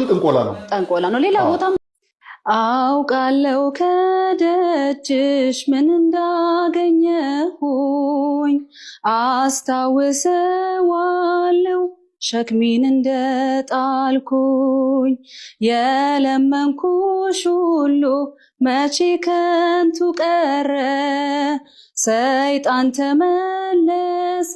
ጠንቆላ ነው ሌላ ቦታ አውቃለው ከደጅሽ ምን እንዳገኘሁኝ አስታውሰዋለው ሸክሜን እንደጣልኩኝ የለመንኩሽ ሁሉ መቼ ከንቱ ቀረ ሰይጣን ተመለሰ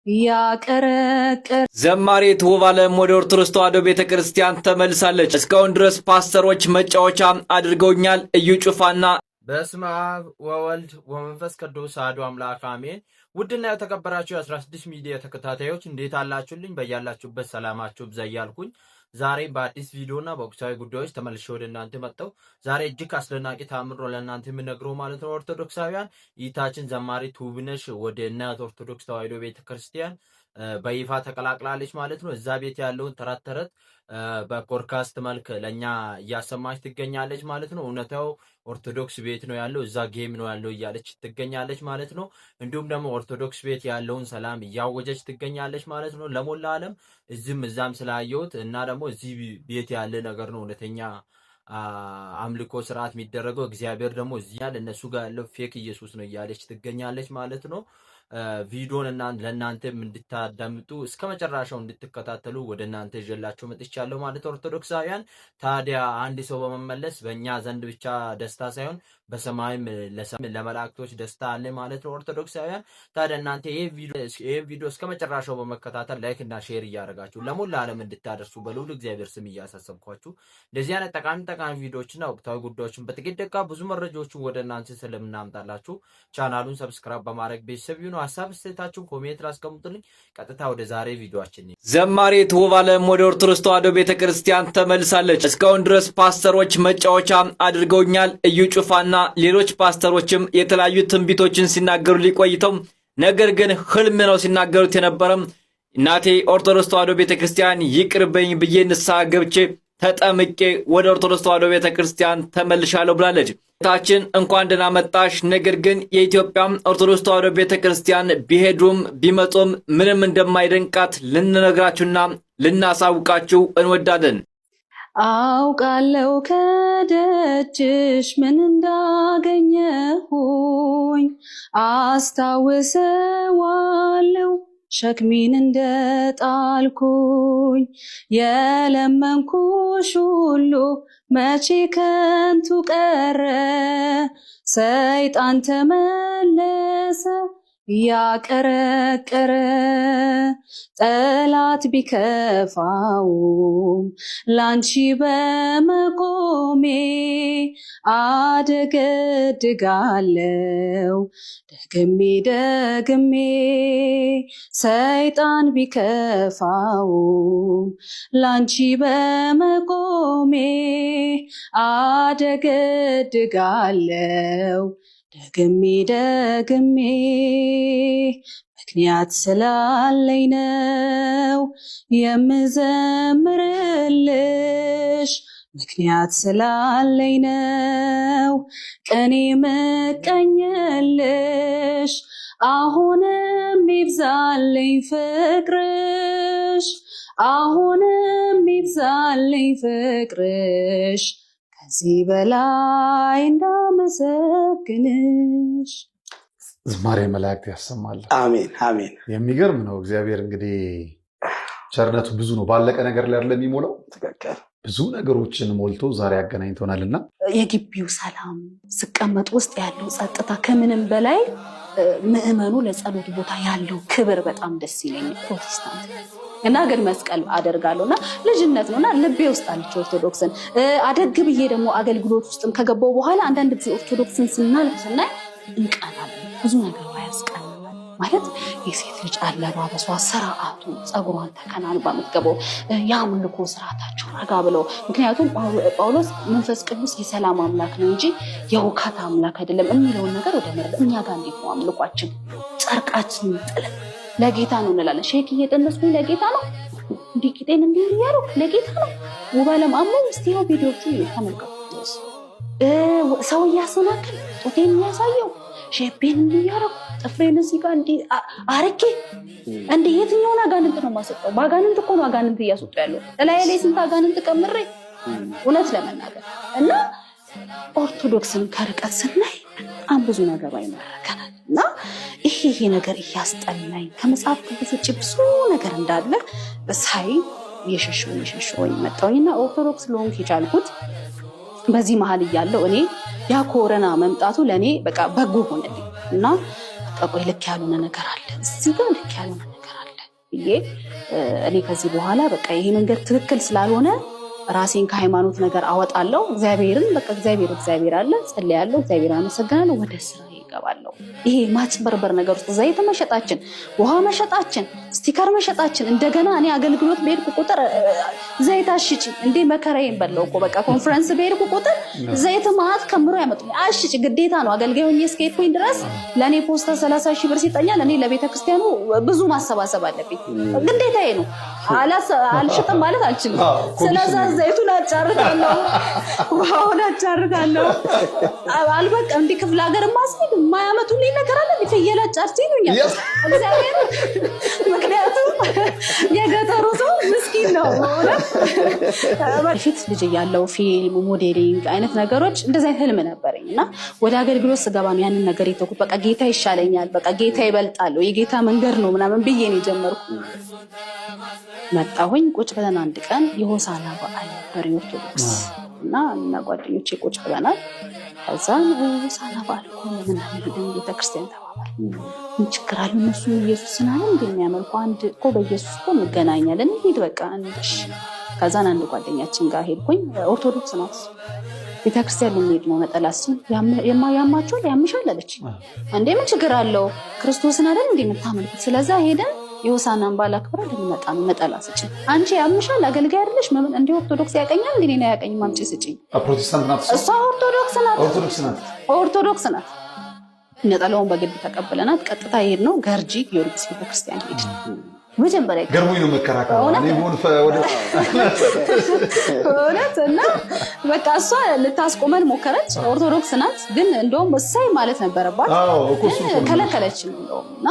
ያቀረቀረ ዘማሪት ውብአለም ወደ ኦርቶዶክስ ተዋሕዶ ቤተክርስቲያን ተመልሳለች። እስካሁን ድረስ ፓስተሮች መጫወቻ አድርገውኛል። እዩ ጩፋና በስመ አብ ወወልድ ወመንፈስ ቅዱስ አሐዱ አምላክ አሜን። ውድና የተከበራችሁ የ16 ሚዲያ ተከታታዮች እንዴት አላችሁልኝ? በያላችሁበት ሰላማችሁ ብዛ እያልኩኝ ዛሬ በአዲስ ቪዲዮና በወቅታዊ ጉዳዮች ተመልሼ ወደ እናንተ መጣሁ። ዛሬ እጅግ አስደናቂ ተአምር ለእናንተ የምነግረው ማለት ነው። ኦርቶዶክሳውያን ይታችን ዘማሪት ውብነሽ ወደ እናት ኦርቶዶክስ ተዋሕዶ ቤተክርስቲያን በይፋ ተቀላቅላለች ማለት ነው። እዛ ቤት ያለውን ተረት ተረት በፖድካስት መልክ ለኛ እያሰማች ትገኛለች ማለት ነው። እውነታው ኦርቶዶክስ ቤት ነው ያለው፣ እዛ ጌም ነው ያለው እያለች ትገኛለች ማለት ነው። እንዲሁም ደግሞ ኦርቶዶክስ ቤት ያለውን ሰላም እያወጀች ትገኛለች ማለት ነው። ለሞላ ዓለም እዚህም እዛም ስላየሁት እና ደግሞ እዚህ ቤት ያለ ነገር ነው እውነተኛ አምልኮ ስርዓት የሚደረገው፣ እግዚአብሔር ደግሞ እዚህ ያለ እነሱ ጋር ያለው ፌክ ኢየሱስ ነው እያለች ትገኛለች ማለት ነው። ቪዲዮን ለእናንተም እንድታዳምጡ እስከ መጨረሻው እንድትከታተሉ ወደ እናንተ ይዤላችሁ መጥቻለሁ ማለት ኦርቶዶክሳውያን። ታዲያ አንድ ሰው በመመለስ በእኛ ዘንድ ብቻ ደስታ ሳይሆን በሰማይም ለመላእክቶች ደስታ አለ ማለት ነው ኦርቶዶክሳውያን። ታዲያ እናንተ ይሄን ቪዲዮ እስከ መጨረሻው በመከታተል ላይክ እና ሼር እያደረጋችሁ ለሞላ ዓለም እንድታደርሱ በልዑል እግዚአብሔር ስም እያሳሰብኳችሁ እንደዚህ አይነት ጠቃሚ ቪዲዮዎችና ወቅታዊ ጉዳዮችን በጥቂት ደቂቃ ብዙ መረጃዎችን ወደ እናንተ ስለምናምጣላችሁ ቻናሉን ሰብስክራይብ በማድረግ ቤተሰብ ይሁኑ። ሐሳብ አስተያየታችሁን ኮሜንት አስቀምጡልኝ። ቀጥታ ወደ ዛሬ ቪዲዮአችን ዘማሪት ውብአለም ወደ ኦርቶዶክስ ተዋሕዶ ቤተክርስቲያን ተመልሳለች። እስካሁን ድረስ ፓስተሮች መጫወቻ አድርገውኛል። እዩ ጩፋና ሌሎች ፓስተሮችም የተለያዩ ትንቢቶችን ሲናገሩ ሊቆይተው ነገር ግን ህልም ነው ሲናገሩት የነበረም እናቴ ኦርቶዶክስ ተዋሕዶ ቤተክርስቲያን ይቅርበኝ ብዬ ንስሐ ገብቼ ተጠምቄ ወደ ኦርቶዶክስ ተዋሕዶ ቤተክርስቲያን ተመልሻለሁ ብላለች። ታችን እንኳን ደህና መጣሽ። ነገር ግን የኢትዮጵያ ኦርቶዶክስ ተዋሕዶ ቤተክርስቲያን ቢሄዱም ቢመጡም ምንም እንደማይደንቃት ልንነግራችሁና ልናሳውቃችሁ እንወዳለን። አውቃለው ከደጅሽ ምን እንዳገኘሁኝ አስታውሰዋለው ሸክሜን እንደጣልኩኝ የለመንኩሽ ሁሉ መቼ ከንቱ ቀረ ሰይጣን ተመለሰ ያቀረቀረ ጠላት ቢከፋውም ላንቺ በመቆሜ አደገድጋለው ደግሜ ሰይጣን ቢከፋውም ላንቺ በመቆሜ አደገድጋለው ደግሜ ምክንያት ስላለኝ ነው የምዘምርልሽ ምክንያት ስላለኝ ነው ቀኔ መቀኘልሽ አሁንም ይብዛልኝ ፍቅርሽ አሁንም ይብዛልኝ ፍቅርሽ ከዚህ በላይ እንዳመሰግንሽ። ዝማሬ መላእክት ያሰማል። አሜን አሜን። የሚገርም ነው። እግዚአብሔር እንግዲህ ቸርነቱ ብዙ ነው። ባለቀ ነገር ላይ አይደለም የሚሞላው። ትክክል። ብዙ ነገሮችን ሞልቶ ዛሬ ያገናኝቶናልና የግቢው ሰላም ስቀመጥ ውስጥ ያለው ጸጥታ ከምንም በላይ ምእመኑ ለጸሎት ቦታ ያለው ክብር በጣም ደስ ይለኛል። ፕሮቴስታንት እና ግን መስቀል አደርጋለሁና ልጅነት ነውና ልቤ ውስጥ አለች ኦርቶዶክስን። አደግ ብዬ ደግሞ አገልግሎት ውስጥም ከገባው በኋላ አንዳንድ ጊዜ ኦርቶዶክስን ስናይ እንቀናለን። ብዙ ነገር ያስቀናል ማለት የሴት ልጅ አለባበሷ፣ ስርዓቱ፣ ጸጉሯን ተከናንባ የምትገባው የአምልኮ ስርዓታቸው ረጋ ብለው። ምክንያቱም ጳውሎስ መንፈስ ቅዱስ የሰላም አምላክ ነው እንጂ የውካታ አምላክ አይደለም የሚለውን ነገር ወደ መረዳ እኛ ጋር እንዴት ነው አምልኳችን? ጨርቃችን ጥለን ለጌታ ነው እንላለን። ሼክ እየጠነስኩኝ ለጌታ ነው፣ እንዲቂጤን እንዲህ እያሉ ለጌታ ነው። ውብአለም አሞ ስቲዮ ቪዲዮቹ ተመልከቱ። ሰው እያሰናከል ጡቴን የሚያሳየው ሼፔን እንዲያረኩ ጥፍሬን እዚህ ጋር እንዲ አርኬ እንዴ የትኛውን አጋንንት ነው ማሰጠው? ባጋንንት እኮ ነው አጋንንት እያስወጡ ያለው። ላይ ላይ ስንት አጋንንት ቀምሬ እውነት ለመናገር እና ኦርቶዶክስን ከርቀት ስናይ በጣም ብዙ ነገር ይመረከናል እና ይሄ ነገር እያስጠላኝ ከመጽሐፍ ቅዱስ ውጭ ብዙ ነገር እንዳለ ሳይ የሸሸው መጣውኝና ኦርቶዶክስ ለሆንኩ የቻልኩት በዚህ መሀል እያለው እኔ ያ ኮሮና መምጣቱ ለኔ በቃ በጎ ሆነልኝ እና ቆይ ልክ ያልሆነ ነገር አለ እዚህ ጋር ልክ ያልሆነ ነገር አለ ብዬ እኔ ከዚህ በኋላ በቃ ይሄ መንገድ ትክክል ስላልሆነ ራሴን ከሃይማኖት ነገር አወጣለሁ። እግዚአብሔርን በቃ እግዚአብሔር አለ ጸልያለሁ፣ እግዚአብሔር አመሰግናለሁ፣ ወደ ስራ ይገባለሁ። ይሄ ማጭበርበር ነገር ውስጥ ዘይት መሸጣችን፣ ውሃ መሸጣችን፣ ስቲከር መሸጣችን እንደገና እኔ አገልግሎት በሄድኩ ቁጥር ዘይት አሽጪ እንዴ መከራዬን በለው እኮ በቃ ኮንፈረንስ በሄድኩ ቁጥር ዘይት ማት ከምሮ ያመጡኝ አሽጪ ግዴታ ነው። አገልጋዩኝ እስከሄድኩኝ ድረስ ለኔ ፖስታ 30,000 ብር ሲጠኛል እኔ ለቤተክርስቲያኑ ብዙ ማሰባሰብ አለብኝ ግዴታዬ ነው። አልሽጥም ማለት አልችልም። ስለዚህ ዘይቱን አጫርታለሁ፣ ውሃውን አጫርታለሁ። አልበቃ እንዴ ክፍለ ሀገር ማስሄድ ማያመጡልኝ ነገር አለ ፍየል አጫርቼ ይሉኛል እግዚአብሔር። ምክንያቱም የገጠሩ ሰው ምስኪን ነው። በፊት ልጅ እያለሁ ፊልም ሞዴሊንግ አይነት ነገሮች እንደዚህ አይነት ህልም ነበረኝ እና ወደ አገልግሎት ስገባም ያንን ነገር የተውኩት በቃ ጌታ ይሻለኛል፣ በቃ ጌታ ይበልጣል፣ የጌታ መንገድ ነው ምናምን ብዬ ነው የጀመርኩት። መጣሁኝ ቁጭ ብለን አንድ ቀን የሆሳና በዓል ነበር የኦርቶዶክስ እና ጓደኞቼ ቁጭ ብለናል። ከዛ ሆሳና በዓል እኮ ለምን አንሄድም ቤተክርስቲያን ተባባል። ምን ችግር አለ እነሱ ኢየሱስን አለ እንደሚያመልኩ አንድ እኮ በኢየሱስ እኮ እንገናኛለን እንሂድ በቃ እንሽ። ከዛን አንድ ጓደኛችን ጋር ሄድኩኝ። ኦርቶዶክስ ናት። ቤተክርስቲያን ልንሄድ ነው ነጠላችን ያማቸው ያምሻል አለች። እንዴ ምን ችግር አለው ክርስቶስን አይደል እንደምታመልኩት? ስለዛ ሄደን የሆሳናን በዓል አክብረን ልንመጣ ነው። ነጠላ ስጪኝ። አንቺ ያምሻል አገልጋይ አይደለሽ እንዴ ኦርቶዶክስ ያቀኛል እንዴ ነው ያቀኝ ማምጪ ስጪኝ። ፕሮቴስታንት ናት እሷ ኦርቶዶክስ ናት። ነጠላውን በግድ ተቀበለናት። ቀጥታ ሄድ ነው ገርጂ ጊዮርጊስ ቤተክርስቲያን ሄድ። መጀመሪያ ገርሞኝ ነው መከራከር እውነት እና በቃ እሷ ልታስቆመን ሞከረች። ኦርቶዶክስ ናት ግን እንደውም እሳይ ማለት ነበረባት ከለከለችን እንደውም እና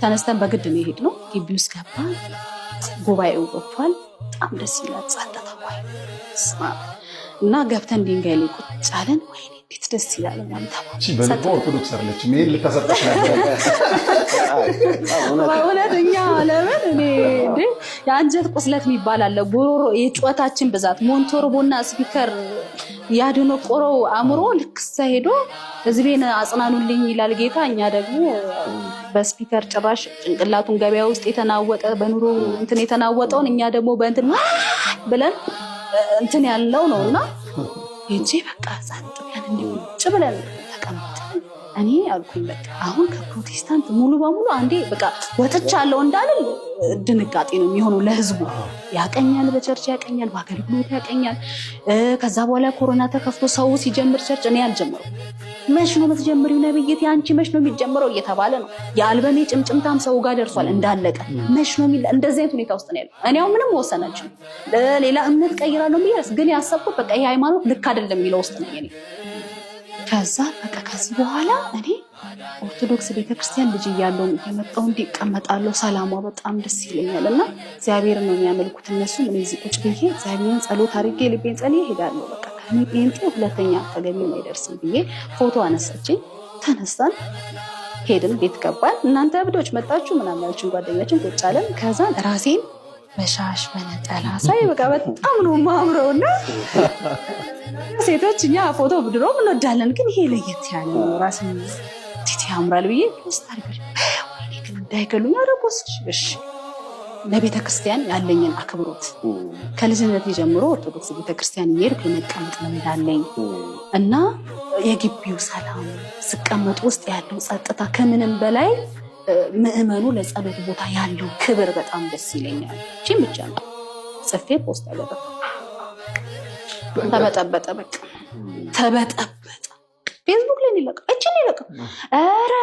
ተነስተን በግድ ነው የሄድነው። ግቢ ውስጥ ገባን። ጉባኤው ወጥቷል። በጣም ደስ ይላል። ጸጥታ ወይ እና ገብተን ድንጋይ ላይ ቁጭ አለን። ወይኔ እንዴት ደስ ይላል ማለት ነው። በልቦ ኦርቶዶክስ አይደለች ምን ልታሰጣሽ ነበር? በእውነተኛ ለምን እኔ እንዴ የአንጀት ቁስለት የሚባል አለ። ጉሮሮ የጩኸታችን ብዛት ሞንቶርቦና ስፒከር ያደነቆረው አእምሮ ልክሳ ሄዶ ህዝቤን አጽናኑልኝ ይላል ጌታ። እኛ ደግሞ በስፒከር ጭራሽ ጭንቅላቱን ገበያ ውስጥ የተናወጠ በኑሮ እንትን የተናወጠውን እኛ ደግሞ በእንትን ብለን እንትን ያለው ነውና እጂ በቃ ዛጥ ብለን ተቀምጠን እኔ አልኩኝ በቃ አሁን ከፕሮቴስታንት ሙሉ በሙሉ አንዴ በቃ ወጥቻለሁ እንዳልል ድንጋጤ ነው የሚሆነው ለህዝቡ። ያቀኛል፣ በቸርች ያቀኛል፣ በአገልግሎት ያቀኛል። ከዛ በኋላ ኮሮና ተከፍቶ ሰው ሲጀምር ቸርች እኔ አልጀመረው። መች ነው የምትጀምሪው ነብይት ያንቺ መች ነው የሚጀምረው እየተባለ ነው። የአልበሜ ጭምጭምታም ሰው ጋር ደርሷል እንዳለቀ። መች ነው የሚል እንደዚህ አይነት ሁኔታ ውስጥ ነው ያለው። እኔ አሁን ምንም ወሰናችሁ ሌላ እምነት ቀይራለሁ ብዬስ ግን ያሰብኩት በቃ ይሄ ሃይማኖት ልክ አይደለም የሚለው ውስጥ ነው የኔ። ከዛ በቃ ከዚህ በኋላ እኔ ኦርቶዶክስ ቤተክርስቲያን ልጅ እያለሁ እየመጣሁ እንዲቀመጣለሁ። ሰላሟ በጣም ደስ ይለኛልና እግዚአብሔር ነው የሚያመልኩት እነሱ። እኔ እዚህ ቁጭ ብዬ እግዚአብሔርን ጸሎት አድርጌ ልቤን ጸልዬ እሄዳለሁ። በቃ ከኔ ጴንጤ ሁለተኛ ተገቢ አይደርስም ብዬ ፎቶ አነሳችኝ። ተነስተን ሄድን፣ ቤት ገባን። እናንተ እብዶች መጣችሁ ምናምን ያልችን ጓደኛችን ቁጭ አለን። ከዛ ራሴን በሻሽ በነጠላ ሳይ በቃ በጣም ነው ማምረውና ሴቶች እኛ ፎቶ ድሮም እንወዳለን ግን ይሄ ለየት ያለ ነው ራስን እንዴት ያምራል ብዬ ፖስት አድርጌ ወይኔ ግን እንዳይገሉኝ አረቆስ እሺ። ለቤተክርስቲያን ያለኝን አክብሮት ከልጅነት ጀምሮ ኦርቶዶክስ ቤተክርስቲያን እየሄድኩ የመቀመጥ ልምድ አለኝ እና የግቢው ሰላም ስቀመጥ ውስጥ ያለው ጸጥታ ከምንም በላይ ምእመኑ ለጸሎት ቦታ ያለው ክብር በጣም ደስ ይለኛል። እቺን ብቻ ነው ጽፌ ፖስት አደረኩ። ተበጠበጠ በቃ ተበጠበጠ። ፌስቡክ ላይ ይለቀ እቺን ይለቀ። ኧረ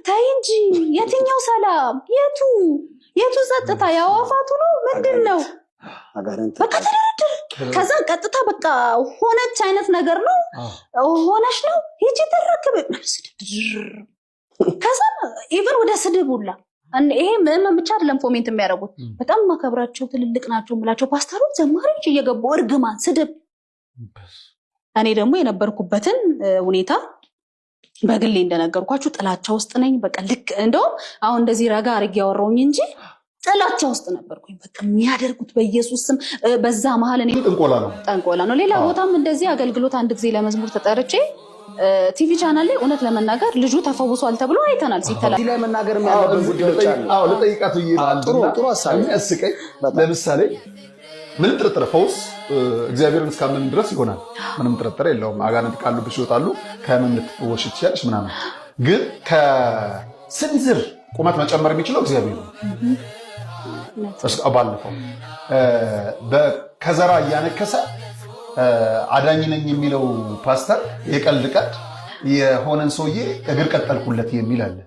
ተይ እንጂ የትኛው ሰላም የቱ ጸጥታ ያዋፋቱ ነው ምንድነው? በቃ ተደረደረ። ከዛ ቀጥታ በቃ ሆነች አይነት ነገር ነው ሆነሽ ነው ሂጂ ተረከበ ከዛ ኢቨን ወደ ስድብ ሁላ ይሄ ምዕመን ብቻ አይደለም ኮሜንት የሚያደርጉት በጣም ማከብራቸው ትልልቅ ናቸው ብላቸው ፓስተሮች፣ ዘማሪዎች እየገቡ እርግማን፣ ስድብ። እኔ ደግሞ የነበርኩበትን ሁኔታ በግሌ እንደነገርኳችሁ ጥላቻ ውስጥ ነኝ። በቃ ልክ እንደውም አሁን እንደዚህ ረጋ አድርጌ ያወራሁኝ እንጂ ጥላቻ ውስጥ ነበርኩኝ። በቃ የሚያደርጉት በኢየሱስ ስም። በዛ መሀል እኔ ጠንቆላ ነው። ሌላ ቦታም እንደዚህ አገልግሎት አንድ ጊዜ ለመዝሙር ተጠርቼ ቲቪ ቻናል ላይ እውነት ለመናገር ልጁ ተፈውሷል ተብሎ አይተናል ሲተላለፍ። ላይ መናገር ያለብን ጉዳዮች አሉ። አዎ ለጠይቃቱ ይላል። ጥሩ ሐሳብ የሚያስቀኝ ለምሳሌ ምን ጥርጥር ፈውስ እግዚአብሔርን እስካመን ድረስ ይሆናል። ምንም ጥርጥር የለውም። አጋንንት ካሉብሽ ይወጣሉ፣ ከምን ልትፈወሽ ትችያለሽ ምናምን። ግን ከስንዝር ቁመት መጨመር የሚችለው እግዚአብሔር ነው። ባለፈው ከዘራ እያነከሰ አዳኝ ነኝ የሚለው ፓስተር የቀልድ ቀልድ የሆነን ሰውዬ እግር ቀጠልኩለት የሚል አለ።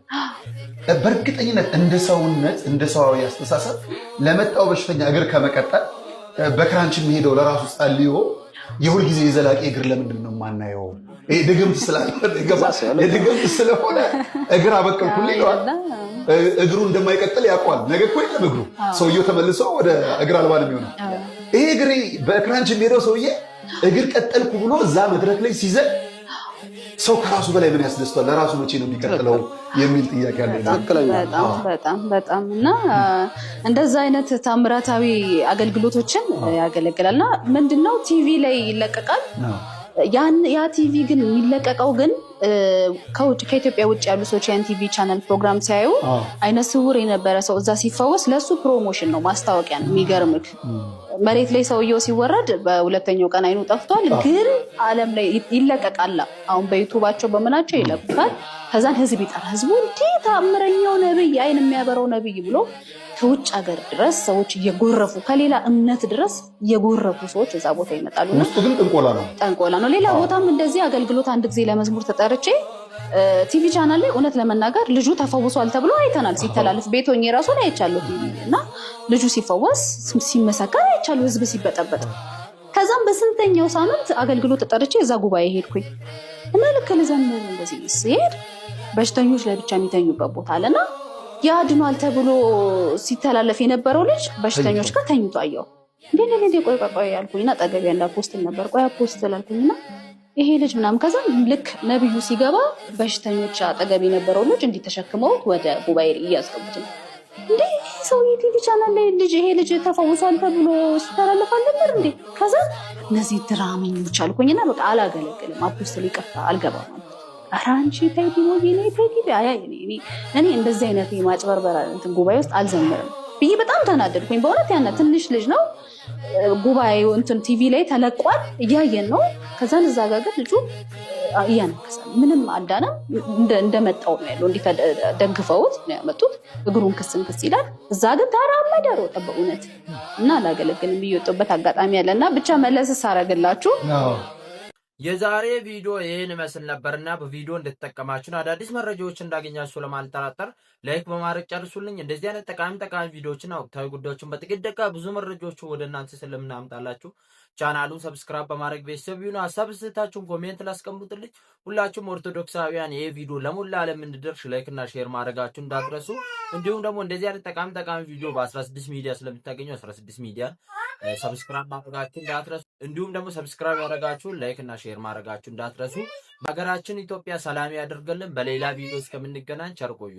በእርግጠኝነት እንደ ሰውነት እንደ ሰዋዊ አስተሳሰብ ለመጣው በሽተኛ እግር ከመቀጠል በክራንች የሚሄደው ለራሱ ጸልዮ የሁል ጊዜ የዘላቂ እግር ለምንድን ነው የማናየው? ድግምት የድግምት ስለሆነ እግር አበቀልኩልኝ ይለዋል። እግሩ እንደማይቀጥል ያውቋል። ነገ እኮ የለም እግሩ። ሰውየው ተመልሶ ወደ እግር አልባ ነው የሚሆነው። ይሄ እግሬ በክራንች የሚሄደው ሰውዬ እግር ቀጠልኩ ብሎ እዛ መድረክ ላይ ሲዘል ሰው ከራሱ በላይ ምን ያስደስተዋል? ለራሱ መቼ ነው የሚቀጥለው የሚል ጥያቄ አለ። በጣም እና እንደዛ አይነት ታምራታዊ አገልግሎቶችን ያገለግላል። እና ምንድነው ቲቪ ላይ ይለቀቃል። ያ ቲቪ ግን የሚለቀቀው ግን ከኢትዮጵያ ውጭ ያሉ ሰዎች ያን ቲቪ ቻናል ፕሮግራም ሲያዩ አይነ ስውር የነበረ ሰው እዛ ሲፈወስ ለሱ ፕሮሞሽን ነው፣ ማስታወቂያ ነው። የሚገርምክ መሬት ላይ ሰውየው ሲወረድ በሁለተኛው ቀን አይኑ ጠፍቷል፣ ግን ዓለም ላይ ይለቀቃል። አሁን በዩቲዩባቸው በመናቸው ይለቁታል። ከዛን ህዝብ ይጠራ። ህዝቡ እንዴት ታምረኛው ነብይ፣ አይን የሚያበራው ነብይ ብሎ ከውጭ ሀገር ድረስ ሰዎች እየጎረፉ ከሌላ እምነት ድረስ እየጎረፉ ሰዎች እዛ ቦታ ይመጣሉ። ውስጡ ግን ጠንቆላ ነው። ሌላ ቦታም እንደዚህ አገልግሎት አንድ ጊዜ ለመዝሙር ተጠርቼ ቲቪ ቻናል ላይ እውነት ለመናገር ልጁ ተፈውሷል ተብሎ አይተናል ሲተላለፍ። ቤቶኝ ራሱን አይቻለሁ እና ልጁ ሲፈወስ ሲመሰከር አይቻለሁ፣ ህዝብ ሲበጠበጥ። ከዛም በስንተኛው ሳምንት አገልግሎት ተጠርቼ እዛ ጉባኤ ሄድኩኝ እና ልክ ልዘምር እንደዚህ ሲሄድ በሽተኞች ላይ ብቻ የሚተኙበት ቦታ አለና ያድኗል ተብሎ ሲተላለፍ የነበረው ልጅ በሽተኞች ጋር ተኝቶ አየሁ። እንዴ ቆይ ያልኩኝና ጠገብ ያለ አፖስትል ነበር። ቆይ አፖስትል አልኩኝና ይሄ ልጅ ምናምን። ከዛ ልክ ነብዩ ሲገባ በሽተኞች አጠገብ የነበረው ልጅ እንዲተሸክመውት ወደ ጉባኤ እያስገቡት ነው። እንዴ ሰው የቲቪ ቻናል ላይ ልጅ ይሄ ልጅ ተፈውሷል ተብሎ ሲተላለፍ አልነበር እንዴ? ከዛ እነዚህ ድራመኞች አልኩኝና በቃ አላገለግልም፣ አፖስትል ይቅርታ አልገባም ማለት አራንቺ ታይዲ ሞጂ ነይ ታይዲ እኔ እንደዚህ አይነት የማጭበርበር እንትን ጉባኤ ውስጥ አልዘምርም ብዬ በጣም ተናደድኩኝ። በእውነት ያነ ትንሽ ልጅ ነው ጉባኤው እንትን ቲቪ ላይ ተለቋል፣ እያየን ነው። ከዛን እዛ ጋር ልጁ እያነከሰ ምንም አልዳነም፣ እንደመጣው ነው ያለው። እንዲህ ደግፈውት ነው ያመጡት። እግሩን ክስ ይላል። እዛ ግን ተራመደ ሮጠ በእውነት እና አላገለግልም ብዬ ወጣሁበት አጋጣሚ ያለና ብቻ መለስ ሳረግላችሁ የዛሬ ቪዲዮ ይህን መስል ነበርና በቪዲዮ እንድትጠቀማችሁ አዳዲስ መረጃዎች እንዳገኛችሁ ለማልጠራጠር ላይክ በማድረግ ጨርሱልኝ። እንደዚህ አይነት ጠቃሚ ቪዲዮዎችን ወቅታዊ ጉዳዮችን በጥቂት ደቂቃ ብዙ መረጃዎችን ወደ እናንተ ስለምናምጣላችሁ ቻናሉን ሰብስክራይብ በማድረግ ቤተሰብ ይሁኑ። ሀሳብ ስታችሁን ኮሜንት ላስቀምጡልኝ። ሁላችሁም ኦርቶዶክሳውያን ይሄ ቪዲዮ ለሙላ ዓለም እንዲደርስ ላይክ እና ሼር ማድረጋችሁ እንዳትረሱ። እንዲሁም ደግሞ እንደዚህ አይነት ጠቃሚ ቪዲዮ በ16 ሚዲያ ስለምታገኙ 16 ሚዲያ ሰብስክራይብ ማድረጋችሁ እንዳትረሱ። እንዲሁም ደግሞ ሰብስክራይብ ያደረጋችሁ ላይክ እና ሼር ማድረጋችሁ እንዳትረሱ። በሀገራችን ኢትዮጵያ ሰላም ያደርግልን። በሌላ ቪዲዮ እስከምንገናኝ ቸር ቆዩ።